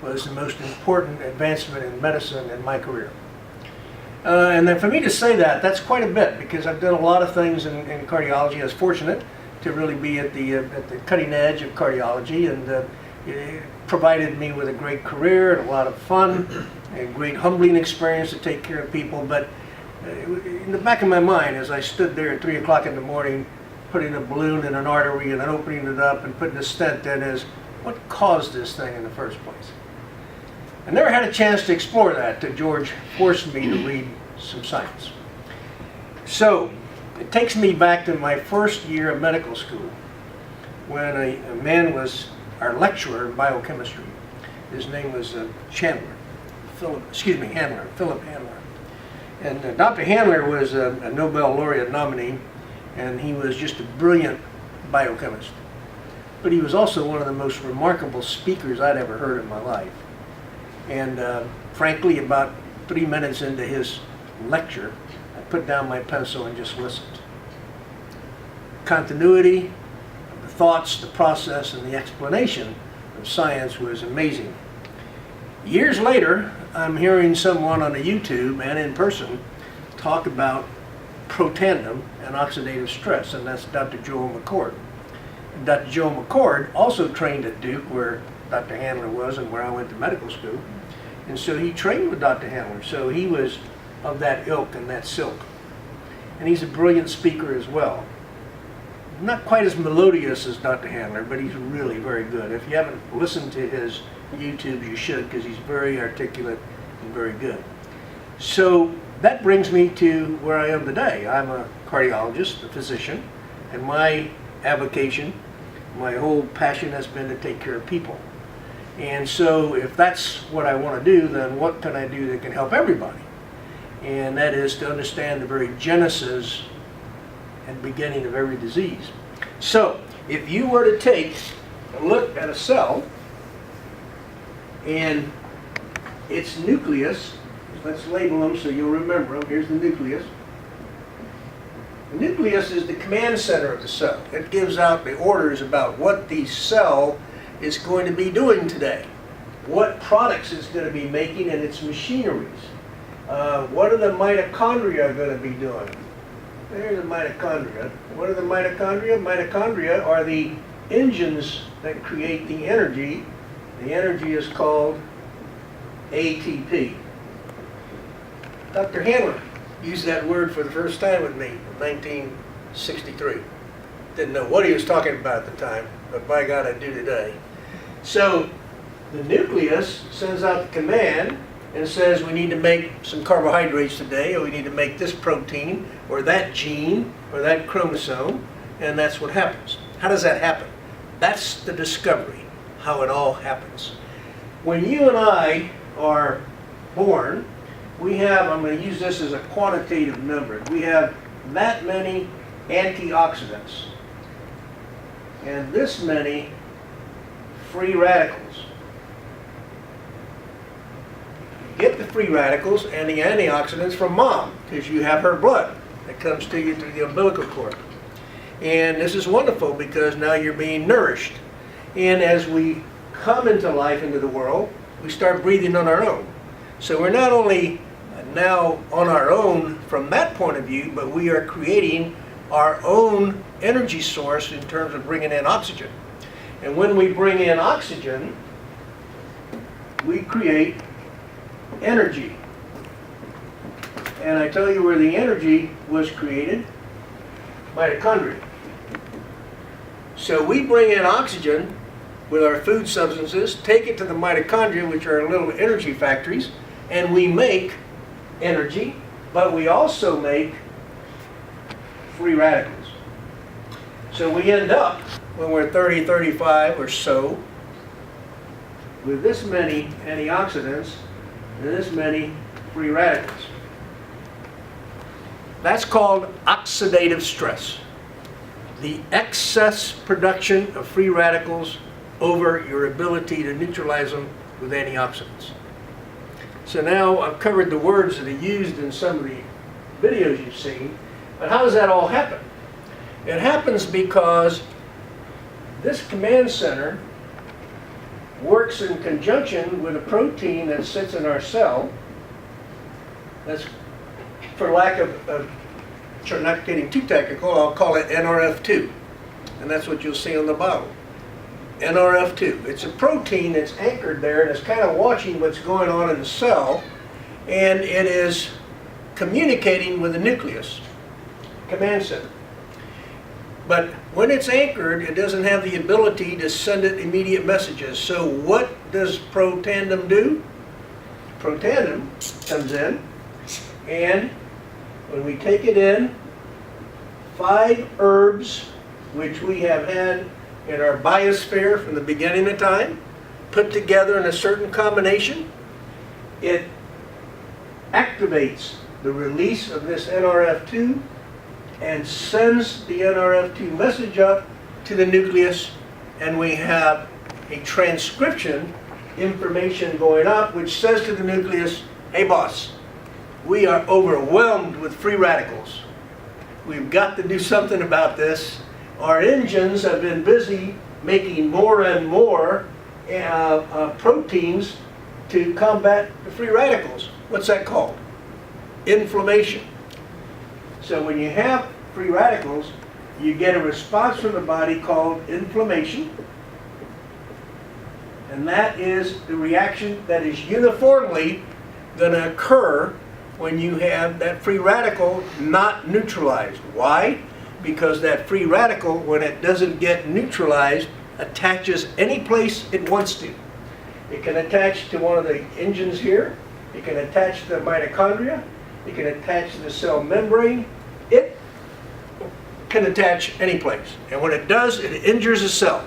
was the most important advancement in medicine in my career. And then for me to say that, that's quite a bit, because I've done a lot of things in cardiology. I was fortunate to really be at the cutting edge of cardiology, and it provided me with a great career and a lot of fun, a great humbling experience to take care of people. But in the back of my mind, as I stood there at 3 o'clock in the morning, putting a balloon in an artery and then opening it up and putting a stent in, is what caused this thing in the first place? I never had a chance to explore that till George forced me to read some science. So it takes me back to my first year of medical school, when a man was our lecturer in biochemistry. His name was Handler, Philip Handler. And Dr. Handler was a Nobel laureate nominee, and he was just a brilliant biochemist. But he was also one of the most remarkable speakers I'd ever heard in my life. And frankly, about 3 minutes into his lecture, I put down my pencil and just listened. Continuity, the thoughts, the process, and the explanation of science was amazing. Years later, I'm hearing someone on a YouTube and in person talk about Protandim and oxidative stress, and that's Dr. Joel McCord. And Dr. Joel McCord also trained at Duke, where Dr. Handler was and where I went to medical school. And so he trained with Dr. Handler, so he was of that ilk and that silk. And he's a brilliant speaker as well. Not quite as melodious as Dr. Handler, but he's really very good. If you haven't listened to his YouTube, you should, because he's very articulate and very good. So that brings me to where I am today. I'm a cardiologist, a physician, and my avocation, my whole passion has been to take care of people. And so if that's what I want to do, then what can I do that can help everybody? And that is to understand the very genesis and beginning of every disease. So if you were to take a look at a cell and its nucleus, let's label them so you'll remember them. Here's the nucleus. The nucleus is the command center of the cell. It gives out the orders about what the cell is going to be doing today, what products it's going to be making in its machineries, what are the mitochondria going to be doing. There's the mitochondria. What are the mitochondria? Mitochondria are the engines that create the energy. The energy is called ATP. Dr. Handler used that word for the first time with me in 1963. Didn't know what he was talking about at the time, but by God, I do today. So the nucleus sends out the command and says we need to make some carbohydrates today, or we need to make this protein, or that gene, or that chromosome, and that's what happens. How does that happen? That's the discovery, how it all happens. When you and I are born, we have, I'm going to use this as a quantitative number, we have that many antioxidants and this many free radicals. You get the free radicals and the antioxidants from mom, because you have her blood that comes to you through the umbilical cord. And this is wonderful because now you're being nourished. And as we come into life, into the world, we start breathing on our own. So we're not only now on our own from that point of view, but we are creating our own energy source in terms of bringing in oxygen. And when we bring in oxygen, we create energy. And I tell you where the energy was created: mitochondria. So we bring in oxygen with our food substances, take it to the mitochondria, which are little energy factories, and we make energy, but we also make free radicals. So we end up, when we're 30, 35 or so, with this many antioxidants and this many free radicals. That's called oxidative stress. The excess production of free radicals over your ability to neutralize them with antioxidants. So now I've covered the words that are used in some of the videos you've seen, but how does that all happen? It happens because this command center works in conjunction with a protein that sits in our cell. That's, for lack of not getting too technical, I'll call it Nrf2. And that's what you'll see on the bottle. Nrf2. It's a protein that's anchored there and it's kind of watching what's going on in the cell, and it is communicating with the nucleus, command center. But when it's anchored, it doesn't have the ability to send it immediate messages. So what does Protandim do? Protandim comes in, and when we take it in, 5 herbs, which we have had in our biosphere from the beginning of time, put together in a certain combination, it activates the release of this Nrf2 and sends the Nrf2 message up to the nucleus, and we have a transcription information going up which says to the nucleus, hey boss, we are overwhelmed with free radicals. We've got to do something about this. Our engines have been busy making more and more proteins to combat the free radicals. What's that called? Inflammation. So when you have free radicals, you get a response from the body called inflammation. And that is the reaction that is uniformly going to occur when you have that free radical not neutralized. Why? Because that free radical, when it doesn't get neutralized, attaches any place it wants to. It can attach to one of the engines here. It can attach to the mitochondria. It can attach to the cell membrane. It can attach any place. And when it does, it injures a cell.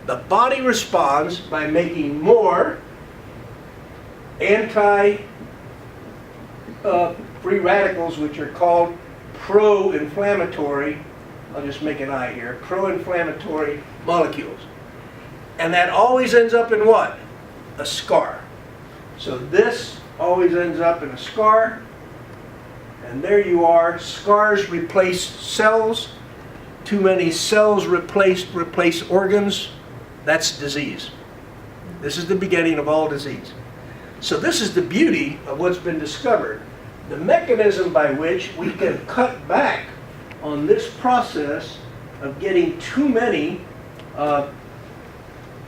The body responds by making more free radicals, which are called pro-inflammatory, I'll just make an I here, pro-inflammatory molecules. And that always ends up in what? A scar. So this always ends up in a scar, and there you are. Scars replace cells. Too many cells replace organs. That's disease. This is the beginning of all disease. So this is the beauty of what's been discovered. The mechanism by which we can cut back on this process of getting too many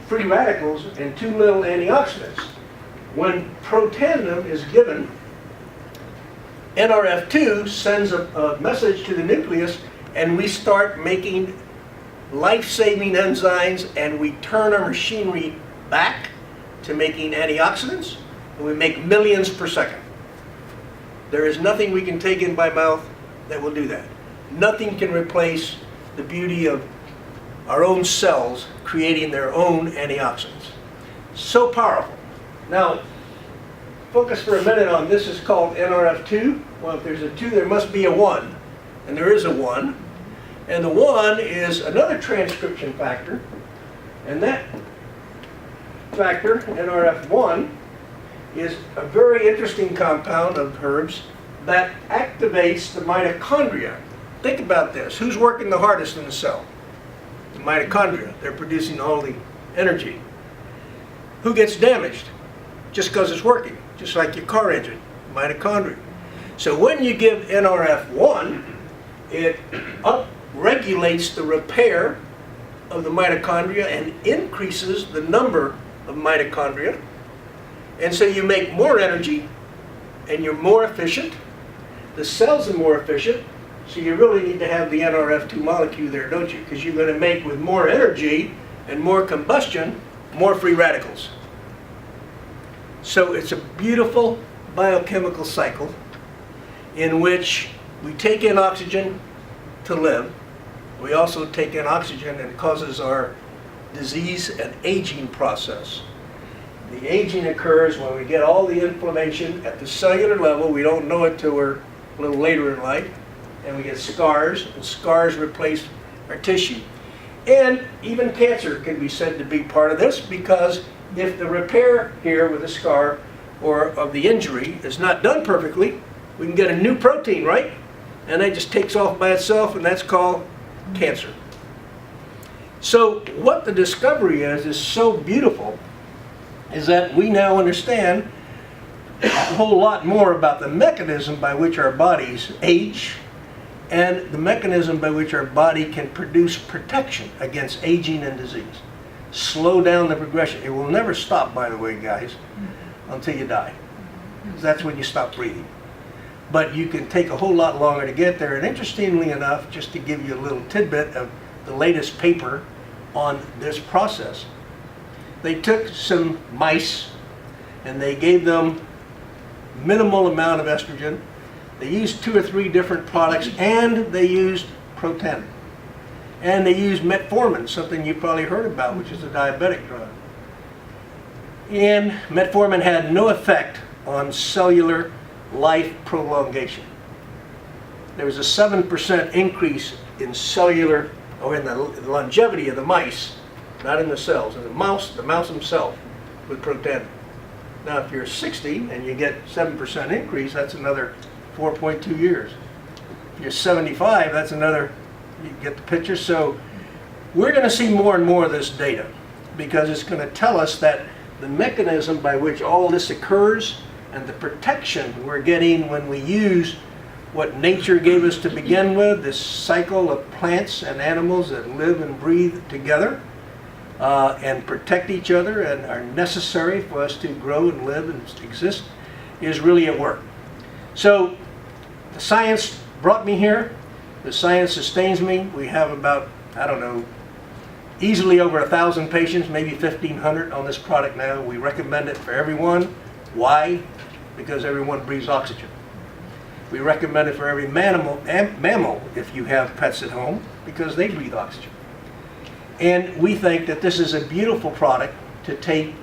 free radicals and too little antioxidants. When Protandim is given, Nrf2 sends a message to the nucleus, and we start making life-saving enzymes, and we turn our machinery back to making antioxidants, and we make millions per second. There is nothing we can take in by mouth that will do that. Nothing can replace the beauty of our own cells creating their own antioxidants. So powerful. Now, focus for a minute on this. Is called Nrf2. Well, if there's a 2, there must be a 1. And there is a 1. And the 1 is another transcription factor. And that factor, Nrf1, is a very interesting compound of herbs that activates the mitochondria. Think about this. Who's working the hardest in the cell? The mitochondria. They're producing all the energy. Who gets damaged? Just because it's working. Just like your car engine, mitochondria. So when you give Nrf1, it upregulates the repair of the mitochondria and increases the number of mitochondria. And so you make more energy, and you're more efficient. The cells are more efficient, so you really need to have the Nrf2 molecule there, don't you? Because you're going to make, with more energy and more combustion, more free radicals. So it's a beautiful biochemical cycle in which we take in oxygen to live. We also take in oxygen, and it causes our disease and aging process. The aging occurs when we get all the inflammation at the cellular level. We don't know it till we're a little later in life. And we get scars, and scars replace our tissue. And even cancer can be said to be part of this, because if the repair here with a scar or of the injury is not done perfectly, we can get a new protein, right? And that just takes off by itself, and that's called cancer. So what the discovery is so beautiful, is that we now understand a whole lot more about the mechanism by which our bodies age and the mechanism by which our body can produce protection against aging and disease. Slow down the progression. It will never stop, by the way, guys, until you die. That's when you stop breathing. But you can take a whole lot longer to get there. And interestingly enough, just to give you a little tidbit of the latest paper on this process, they took some mice and they gave them minimal amount of estrogen. They used 2 or 3 different products, and they used Protandim. And they used metformin, something you probably heard about, which is a diabetic drug. And metformin had no effect on cellular life prolongation. There was a 7% increase in cellular, or in the longevity of the mice, not in the cells, in the mouse himself with Protandim. Now if you're 60 and you get 7% increase, that's another 4.2 years. If you're 75, that's another, you get the picture. So we're going to see more and more of this data, because it's going to tell us that the mechanism by which all this occurs and the protection we're getting when we use what nature gave us to begin with, this cycle of plants and animals that live and breathe together and protect each other and are necessary for us to grow and live and exist, is really at work. So the science brought me here. The science sustains me. We have about, I don't know, easily over 1,000 patients, maybe 1,500 on this product now. We recommend it for everyone. Why? Because everyone breathes oxygen. We recommend it for every mammal if you have pets at home, because they breathe oxygen. And we think that this is a beautiful product to take